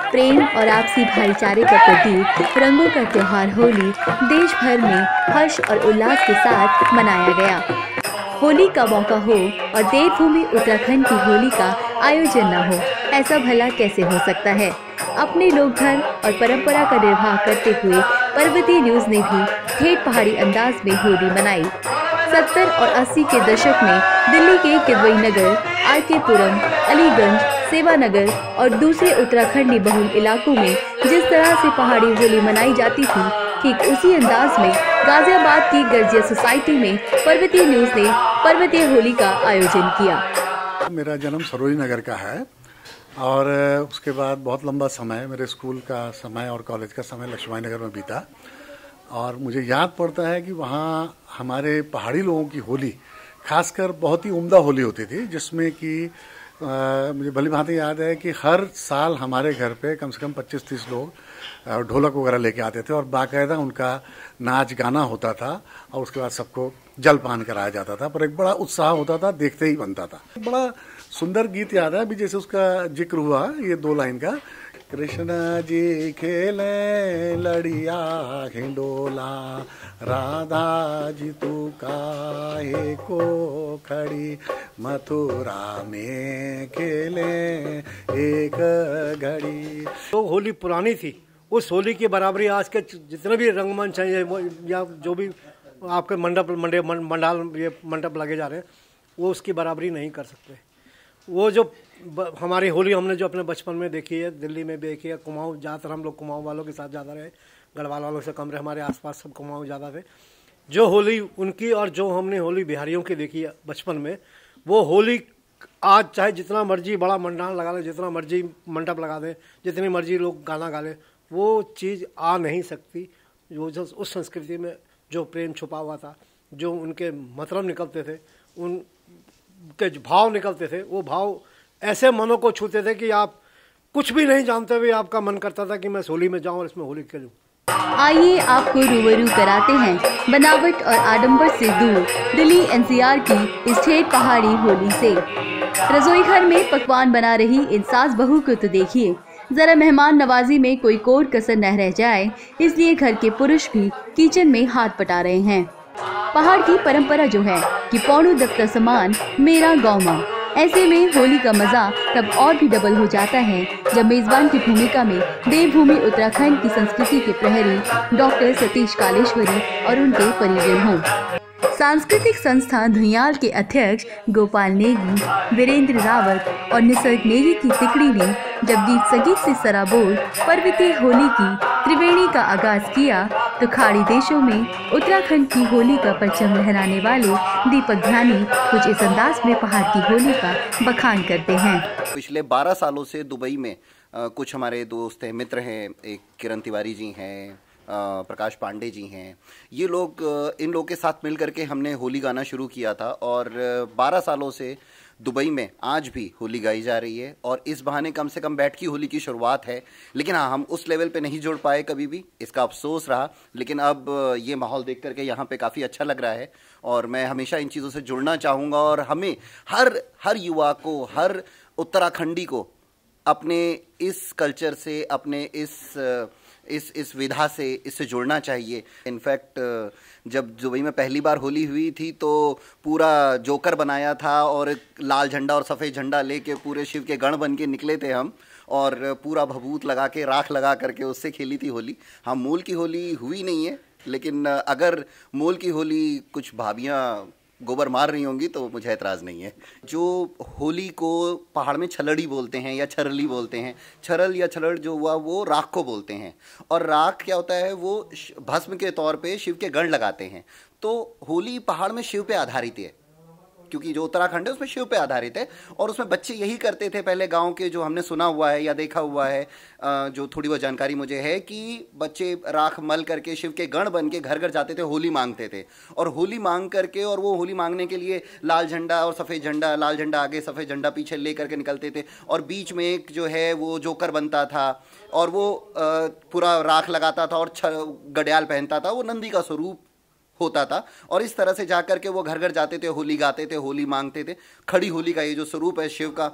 प्रेम और आपसी भाईचारे का प्रतीक रंगों का त्योहार होली देश भर में हर्ष और उल्लास के साथ मनाया गया। होली का मौका हो और देवभूमि उत्तराखंड की होली का आयोजन न हो, ऐसा भला कैसे हो सकता है। अपने लोक धर्म और परंपरा का निर्वाह करते हुए पर्वतीय न्यूज ने भी ठेठ पहाड़ी अंदाज में होली मनाई। 70 और 80 के दशक में दिल्ली के किदवई नगर, आर.के. पुरम, अलीगंज, सेवानगर और दूसरे उत्तराखंडी बहुल इलाकों में जिस तरह से पहाड़ी होली मनाई जाती थी, ठीक उसी अंदाज में गाजियाबाद की गर्जिया सोसाइटी में पर्वतीय न्यूज ने पर्वतीय होली का आयोजन किया। मेरा जन्म सरोजनी नगर का है और उसके बाद बहुत लंबा समय मेरे स्कूल का समय और कॉलेज का समय लक्ष्मी नगर में बीता और मुझे याद पड़ता है कि वहाँ हमारे पहाड़ी लोगों की होली खासकर बहुत ही उम्दा होली होती थी, जिसमें कि मुझे भली भांति याद है कि हर साल हमारे घर पे कम से कम 25-30 लोग ढोलक वगैरह लेके आते थे और बाकायदा उनका नाच गाना होता था और उसके बाद सबको जलपान कराया जाता था। पर एक बड़ा उत्साह होता था, देखते ही बनता था। बड़ा सुंदर गीत याद है अभी जैसे उसका जिक्र हुआ, ये 2 लाइन का, कृष्ण जी खेले लड़िया हिंडोला, राधा जी तू काहे को खड़ी, मथुरा में खेले एक घड़ी। तो होली पुरानी थी, उस होली की बराबरी आज के जितने भी रंगमंच हैं या जो भी आपके मंडप लगे जा रहे हैं, वो उसकी बराबरी नहीं कर सकते। वो जो हमारी होली हमने जो अपने बचपन में देखी है, दिल्ली में भी देखी है, कुमाऊँ ज़्यादातर हम लोग कुमाऊँ वालों के साथ ज़्यादा रहे, गढ़वाल वालों से कम रहे, हमारे आसपास सब कुमाऊँ ज़्यादा थे। जो होली उनकी और जो हमने होली बिहारियों की देखी है बचपन में, वो होली आज चाहे जितना मर्जी बड़ा मंडान लगा लें, जितना मर्जी मंडप लगा दें, जितनी मर्जी लोग गाना गा लें, वो चीज़ आ नहीं सकती। जो उस संस्कृति में जो प्रेम छुपा हुआ था, जो उनके मतलब निकलते थे, उनके भाव निकलते थे, वो भाव ऐसे मनों को छूते थे कि आप कुछ भी नहीं जानते हुए आपका मन करता था कि मैं होली में जाऊं और इसमें होली खेलूं। आइए आपको रूबरू कराते हैं बनावट और आडंबर से दूर दिल्ली एनसीआर की इस ठेठ पहाड़ी होली से। रसोई घर में पकवान बना रही इन सास बहू को तो देखिए, जरा मेहमान नवाजी में कोई कोर कसर न रह जाए, इसलिए घर के पुरुष भी किचन में हाथ बटा रहे हैं। पहाड़ की परंपरा जो है कि पौड़ू दफ्तर समान मेरा गाँव माँ, ऐसे में होली का मजा तब और भी डबल हो जाता है जब मेजबान की भूमिका में देवभूमि उत्तराखंड की संस्कृति के प्रहरी डॉक्टर सतीश कालेश्वरी और उनके परिजन हों। सांस्कृतिक संस्था धुनियाल के अध्यक्ष गोपाल नेगी, वीरेंद्र रावत और निसर्ग नेगी की तिकड़ी ने जब गीत संगीत से सराबोर पर्वतीय होली की त्रिवेणी का आगाज किया, तो खाड़ी देशों में उत्तराखंड की होली का परचम लहराने वाले दीपक ध्यानी कुछ इस अंदाज में पहाड़ की होली का बखान करते हैं। पिछले 12 सालों से दुबई में कुछ हमारे दोस्त हैं, मित्र हैं, एक किरण तिवारी जी हैं, प्रकाश पांडे जी हैं, ये लोग इन लोगों के साथ मिल करके हमने होली गाना शुरू किया था और 12 सालों से दुबई में आज भी होली गाई जा रही है और इस बहाने कम से कम बैठ की होली की शुरुआत है। लेकिन हाँ, हम उस लेवल पे नहीं जुड़ पाए कभी भी, इसका अफसोस रहा। लेकिन अब ये माहौल देख करके यहाँ पे काफ़ी अच्छा लग रहा है और मैं हमेशा इन चीज़ों से जुड़ना चाहूँगा और हमें हर युवा को, हर उत्तराखंडी को अपने इस कल्चर से, अपने इस विधा से, इससे जुड़ना चाहिए। इनफैक्ट जब दुबई में पहली बार होली हुई थी तो पूरा जोकर बनाया था और लाल झंडा और सफ़ेद झंडा लेके पूरे शिव के गण बन के निकले थे हम और पूरा भभूत लगा के, राख लगा करके उससे खेली थी होली। हाँ, मूल की होली हुई नहीं है, लेकिन अगर मूल की होली कुछ भाभियाँ गोबर मार रही होंगी तो मुझे एतराज़ नहीं है। जो होली को पहाड़ में छलड़ी बोलते हैं या छरली बोलते हैं, छरल या छलड़ जो हुआ वो राख को बोलते हैं और राख क्या होता है, वो भस्म के तौर पे शिव के गण लगाते हैं। तो होली पहाड़ में शिव पे आधारित है, क्योंकि जो उत्तराखंड है उसमें शिव पे आधारित है और उसमें बच्चे यही करते थे पहले गांव के, जो हमने सुना हुआ है या देखा हुआ है, जो थोड़ी बहुत जानकारी मुझे है कि बच्चे राख मल करके शिव के गण बन के घर घर जाते थे, होली मांगते थे और होली मांग करके, और वो होली मांगने के लिए लाल झंडा और सफ़ेद झंडा, लाल झंडा आगे सफ़ेद झंडा पीछे ले करके निकलते थे और बीच में एक जो है वो जोकर बनता था और वो पूरा राख लगाता था और गड्याल पहनता था, वो नंदी का स्वरूप होता था और इस तरह से जाकर के वो घर घर जाते थे, होली गाते थे, होली मांगते थे। खड़ी होली का ये जो स्वरूप है शिव का,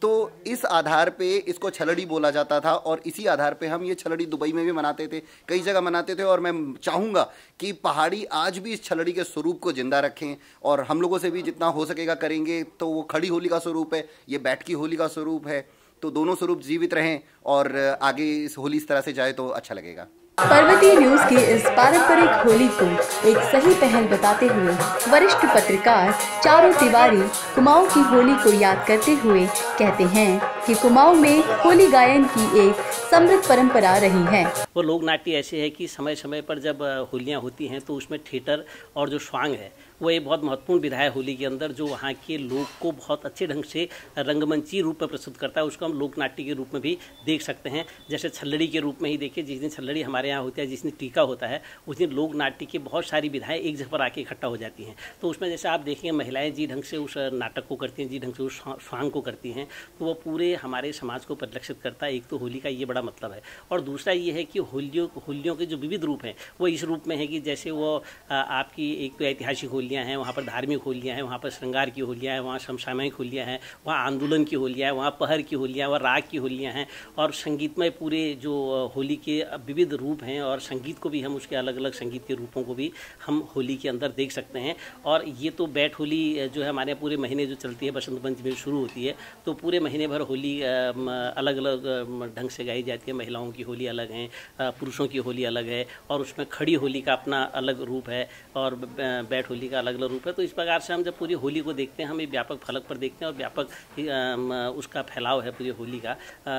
तो इस आधार पे इसको छलड़ी बोला जाता था और इसी आधार पे हम ये छलड़ी दुबई में भी मनाते थे, कई जगह मनाते थे। और मैं चाहूँगा कि पहाड़ी आज भी इस छलड़ी के स्वरूप को जिंदा रखें और हम लोगों से भी जितना हो सकेगा करेंगे। तो वो खड़ी होली का स्वरूप है, ये बैठकी होली का स्वरूप है, तो दोनों स्वरूप जीवित रहें और आगे इस होली इस तरह से जाए तो अच्छा लगेगा। पर्वतीय न्यूज की इस पारंपरिक होली को एक सही पहल बताते हुए वरिष्ठ पत्रकार चारू तिवारी कुमाऊं की होली को याद करते हुए कहते हैं कि कुमाऊं में होली गायन की एक समृद्ध परंपरा रही है। वो लोक नाट्य ऐसे है कि समय समय पर जब होलियां होती हैं तो उसमें थिएटर और जो स्वांग है वो एक बहुत महत्वपूर्ण विधा है होली के अंदर, जो वहाँ के लोग को बहुत अच्छे ढंग से रंगमंची रूप में प्रस्तुत करता है। उसको हम लोक नाट्य के रूप में भी देख सकते हैं। जैसे छल्लड़ी के रूप में ही देखिए, जिस दिन छल्लड़ी हमारे यहाँ होती है, जिस दिन टीका होता है, उस दिन लोक नाट्य की बहुत सारी विधाएं एक जगह पर आके इकट्ठा हो जाती हैं। तो उसमें जैसे आप देखेंगे महिलाएं जी ढंग से उस नाटक को करती हैं, जी ढंग से उस स्वांग को करती हैं, तो वो पूरे हमारे समाज को परिलक्षित करता है। एक तो होली का ये बड़ा मतलब है, और दूसरा ये है कि होलियों के जो विविध रूप हैं वो इस रूप में है कि जैसे वो आपकी एक तो ऐतिहासिक होलियाँ हैं, वहाँ पर धार्मिक होलियाँ हैं, वहाँ पर श्रृंगार की होलियाँ हैं, वहाँ समसामयिक होलियाँ हैं, वहाँ आंदोलन की होलियाँ हैं, वहाँ पहर की होलियाँ, वहाँ राग की होलियाँ हैं, और संगीतमय पूरे जो होली के विविध रूप हैं, और संगीत को भी हम उसके अलग अलग संगीत के रूपों को भी हम होली के अंदर देख सकते हैं। और ये तो बैठ होली जो है हमारे पूरे महीने जो चलती है, बसंत पंचमी में शुरू होती है, तो पूरे महीने भर होली अलग अलग ढंग से गाई जाती है। महिलाओं की होली अलग है, पुरुषों की होली अलग है, और उसमें खड़ी होली का अपना अलग रूप है, और बैठ होली का अलग अलग रूप है। तो इस प्रकार से हम जब पूरी होली को देखते हैं, हम एक व्यापक फलक पर देखते हैं, और व्यापक उसका फैलाव है पूरी होली का,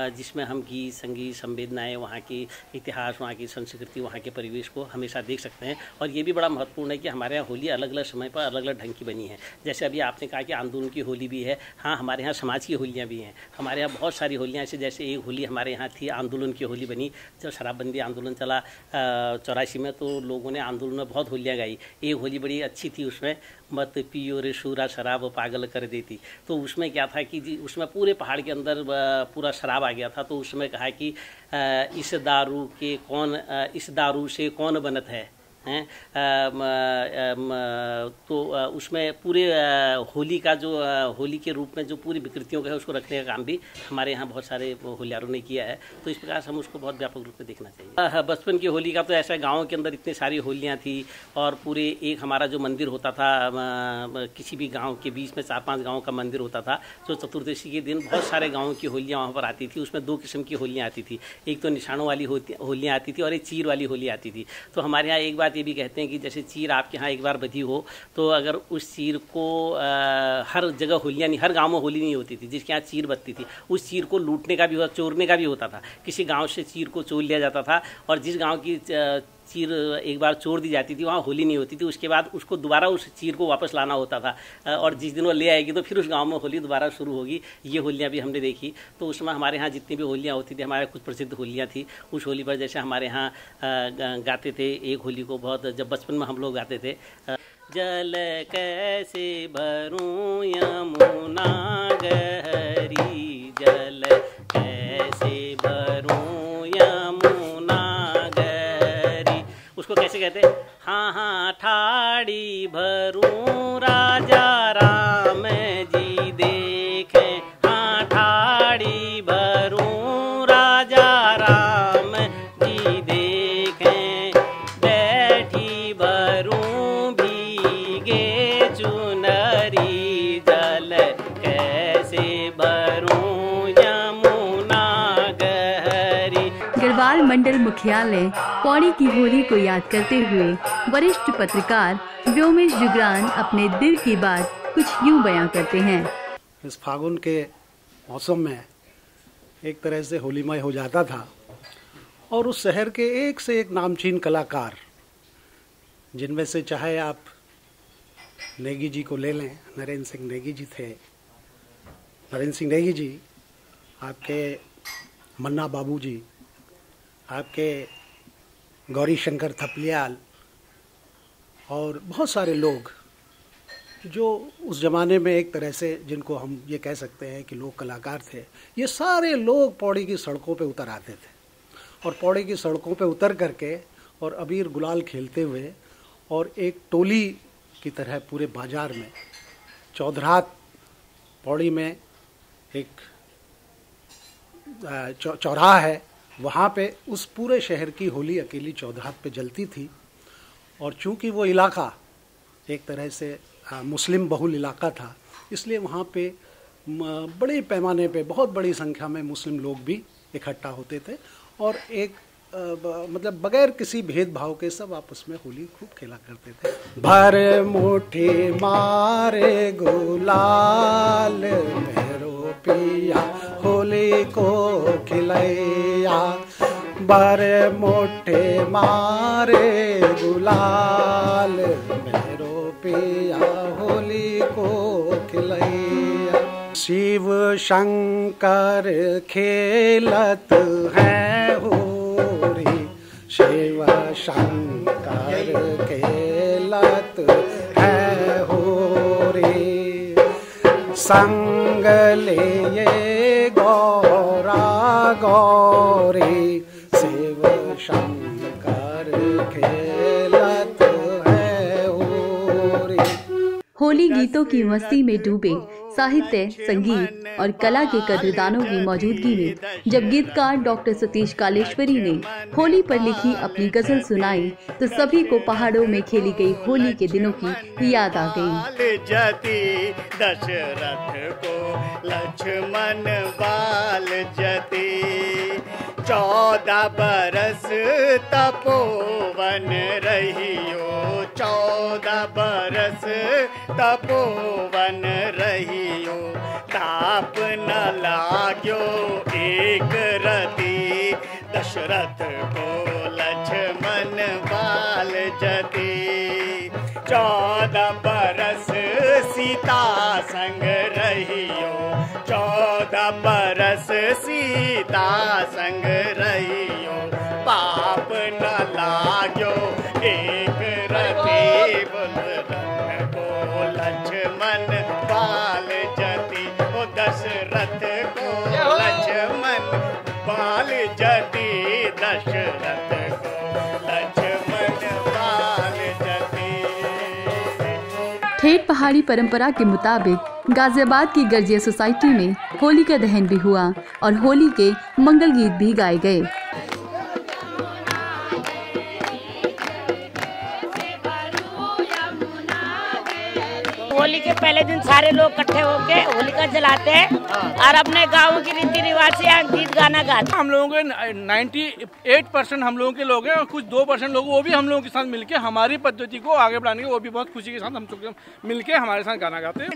जिसमें हम गीत, संगीत, संवेदनाएं, वहाँ की इतिहास, वहाँ की संस्कृति, वहाँ के परिवेश को हमेशा देख सकते हैं। और ये भी बड़ा महत्वपूर्ण है कि हमारे यहाँ होली अलग अलग समय पर अलग अलग ढंग की बनी है। जैसे अभी आपने कहा कि आंदोलन की होली भी है, हाँ हमारे यहाँ समाज की होलियाँ भी हैं। हमारे यहाँ बहुत सारी होलियाँ ऐसे, जैसे एक होली हमारे यहाँ थी, आंदोलन की होली बनी। जब शराबबंदी आंदोलन चला 84 में, तो लोगों ने आंदोलन में बहुत होलियाँ गाई। एक होली बड़ी अच्छी थी, उसमें मत पियो रे शूरा शराब पागल कर देती। तो उसमें क्या था कि जी उसमें पूरे पहाड़ के अंदर पूरा शराब आ गया था। तो उसमें कहा कि इस दारू से कौन बनत है, हैं। तो उसमें पूरे होली का जो होली के रूप में जो पूरी विकृतियों का है उसको रखने का काम भी हमारे यहाँ बहुत सारे होलियारों ने किया है। तो इस प्रकार से हम उसको बहुत व्यापक रूप में देखना चाहिए। बचपन की होली का तो ऐसा गाँव के अंदर इतनी सारी होलियाँ थी, और पूरे एक हमारा जो मंदिर होता था, किसी भी गाँव के बीच में 4-5 गाँव का मंदिर होता था, जो चतुर्दशी के दिन बहुत सारे गाँवों की होलियाँ वहाँ पर आती थी। उसमें 2 किस्म की होलियाँ आती थी, एक तो निशानों वाली होलियाँ आती थी, और एक चीर वाली होली आती थी। तो हमारे यहाँ एक बात ये भी कहते हैं कि जैसे चीर आपके यहाँ एक बार बधी हो, तो अगर उस चीर को हर जगह होलियाँ नहीं, हर गांव में होली नहीं होती थी, जिसके यहाँ चीर बजती थी उस चीर को लूटने का भी होता, चोरने का भी होता था। किसी गांव से चीर को चोर लिया जाता था, और जिस गांव की चीर एक बार चोर दी जाती थी वहाँ होली नहीं होती थी। उसके बाद उसको दोबारा उस चीर को वापस लाना होता था, और जिस दिन वो ले आएगी तो फिर उस गांव में होली दोबारा शुरू होगी। ये होलियाँ भी हमने देखी। तो उसमें हमारे यहाँ जितनी भी होलियाँ होती थी, हमारे कुछ प्रसिद्ध होलियाँ थी। उस होली पर जैसे हमारे यहाँ गाते थे, एक होली को बहुत, जब बचपन में हम लोग गाते थे, जल कैसे भरूं यमुना गहरी, जल कैसे भरूं यमुना गहरी। उसको कैसे कहते? हाँ हाँ ठाड़ी भरूं राजा राम जी देखें, हाँ ठाड़ी भरूं राजा राम जी देखें, बैठी भरूं भीगे चुनरी, जल कैसे भरूं यमुना गहरी। गढ़वाल मंडल मुख्यालय पौड़ी की होली को याद करते हुए वरिष्ठ पत्रकार व्योमेश जुगरान अपने दिल की बात कुछ यूं बयां करते हैं। इस फागुन के मौसम में एक तरह से होलीमय हो जाता था, और उस शहर के एक से एक नामचीन कलाकार, जिनमें से चाहे आप नेगी जी को ले लें, नरेंद्र सिंह नेगी जी थे, नरेंद्र सिंह नेगी जी, आपके मन्ना बाबू जी, आपके गौरी शंकर थपलियाल, और बहुत सारे लोग जो उस ज़माने में एक तरह से, जिनको हम ये कह सकते हैं कि लोग कलाकार थे, ये सारे लोग पौड़ी की सड़कों पे उतर आते थे, और पौड़ी की सड़कों पे उतर करके और अबीर गुलाल खेलते हुए और एक टोली की तरह पूरे बाजार में, चौधरात पौड़ी में एक चौराहा है, वहाँ पे उस पूरे शहर की होली अकेली चौराहे पे जलती थी। और चूंकि वो इलाका एक तरह से मुस्लिम बहुल इलाका था, इसलिए वहाँ पे बड़े पैमाने पे बहुत बड़ी संख्या में मुस्लिम लोग भी इकट्ठा होते थे और एक मतलब बगैर किसी भेदभाव के सब आपस में होली खूब खेला करते थे। भर मुट्ठी मारे गुलाल मेरो पिया होली को खिलैया, भर मुट्ठी मारे गुलाल मेरो पिया होली को खिलैया। शिव शंकर खेलत हैं होरी, शिव शंकर खेलत हैं होरी, संग लिए गौरा गौरी, शिव शंकर खेलत हैं होरी। होली गीतों की मस्ती में डूबे साहित्य, संगीत और कला के कद्रदानों की मौजूदगी में जब गीतकार डॉक्टर सतीश कालेश्वरी ने होली पर लिखी अपनी गजल सुनाई तो सभी को पहाड़ों में खेली गई होली के दिनों की याद आ गई। दशरथ को लक्ष्मण बाल जति, 14 बरस तपोवन रहियो, 14 बरस तपोवन रहियो, ताप न लाग्यो एक रति, दशरथ को लक्ष्मण बाल जति, 14 बरस सीता संग रहियो, 14 बरस सीता संग रहियो, पाप न लाग्यो एक रति, बलराम को लक्ष्मण बाल जति, ओ दशरथ को लक्ष्मण बाल जति, दशरथ को लक्ष्मण बाल जति। ठेठ पहाड़ी परंपरा के मुताबिक गाजियाबाद की गर्जिया सोसाइटी में होली का दहन भी हुआ और होली के मंगल गीत भी गाए गए। होली के पहले दिन सारे लोग इकट्ठे होकर होलिका जलाते हैं और अपने गाँव की रीति रिवाज से यहाँ गीत गाना गाते हैं। हम लोगों के 98% हम लोगों के लोग हैं और कुछ 2% लोग वो भी हम लोगों के साथ मिलके हमारी पद्धति को आगे बढ़ाने के वो भी बहुत खुशी के साथ हम मिलके हमारे साथ गाना गाते हैं।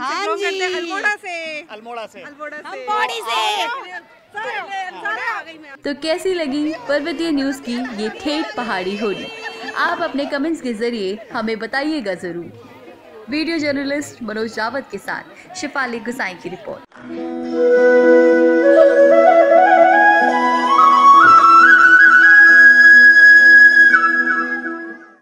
तो कैसी लगी पर्वतीय न्यूज की ये ठेठ पहाड़ी होली? आप अपने कमेंट्स के जरिए हमें बताइएगा जरूर। वीडियो जर्नलिस्ट मनोज रावत के साथ शिफाली गुसाई की रिपोर्ट।